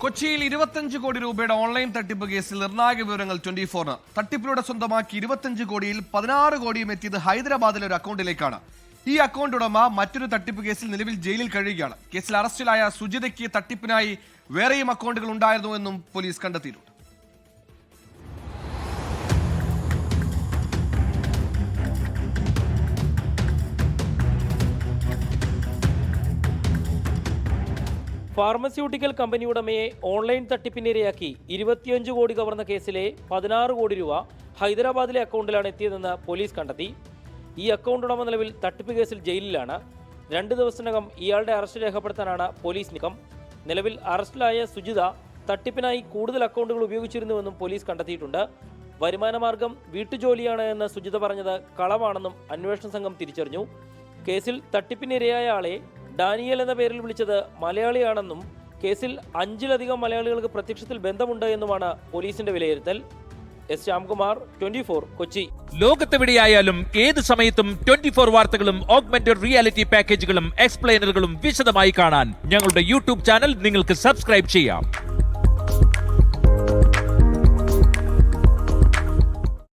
കൊച്ചിയിൽ 25 കോടി രൂപയുടെ ഓൺലൈൻ തട്ടിപ്പ് കേസിൽ നിർണായക വിവരങ്ങൾ 24-ന്. തട്ടിപ്പിലൂടെ സ്വന്തമാക്കി 25 കോടിയിൽ 16 കോടിയും എത്തിയത് ഹൈദരാബാദിലെ ഒരു അക്കൗണ്ടിലേക്കാണ്. ഈ അക്കൗണ്ട് ഉടമ മറ്റൊരു തട്ടിപ്പ് കേസിൽ നിലവിൽ ജയിലിൽ കഴിയുകയാണ്. കേസിൽ അറസ്റ്റിലായ സുജിതയ്ക്ക് തട്ടിപ്പിനായി വേറെയും അക്കൗണ്ടുകൾ ഉണ്ടായിരുന്നുവെന്നും പോലീസ് കണ്ടെത്തിയിട്ടുണ്ട്. ഫാർമസ്യൂട്ടിക്കൽ കമ്പനി ഉടമയെ ഓൺലൈൻ തട്ടിപ്പിനിരയാക്കി 25 കോടി കവർന്ന കേസിലെ 16 കോടി രൂപ ഹൈദരാബാദിലെ അക്കൗണ്ടിലാണ് എത്തിയതെന്ന് പോലീസ് കണ്ടെത്തി. ഈ അക്കൗണ്ട് ഉടമ നിലവിൽ തട്ടിപ്പ് കേസിൽ ജയിലിലാണ്. 2 ദിവസത്തിനകം ഇയാളുടെ അറസ്റ്റ് രേഖപ്പെടുത്താനാണ് പോലീസ് നീക്കം. നിലവിൽ അറസ്റ്റിലായ സുജിത തട്ടിപ്പിനായി കൂടുതൽ അക്കൗണ്ടുകൾ ഉപയോഗിച്ചിരുന്നുവെന്നും പോലീസ് കണ്ടെത്തിയിട്ടുണ്ട്. വരുമാനമാർഗം വീട്ടുജോലിയാണ് എന്ന് സുജിത പറഞ്ഞത് കളവാണെന്നും അന്വേഷണ സംഘം തിരിച്ചറിഞ്ഞു. കേസിൽ തട്ടിപ്പിനിരയായ ആളെ ഡാനിയൽ എന്ന പേരിൽ വിളിച്ചത് മലയാളിയാണെന്നും കേസിൽ 5-ലധികം മലയാളികൾക്ക് പ്രത്യക്ഷത്തിൽ ബന്ധമുണ്ട് എന്നുമാണ് പോലീസിന്റെ വിലയിരുത്തൽ. എസ് ശ്യാംകുമാർ, 24 കൊച്ചി. ലോകത്തെവിടെയായാലും ഏത് സമയത്തും 24 വാർത്തകളും ഓഗ്മെന്റഡ് റിയാലിറ്റി പാക്കേജുകളും എക്സ്പ്ലെയിനറുകളും വിശദമായി കാണാൻ ഞങ്ങളുടെ യൂട്യൂബ് ചാനൽ നിങ്ങൾക്ക് സബ്സ്ക്രൈബ് ചെയ്യാം.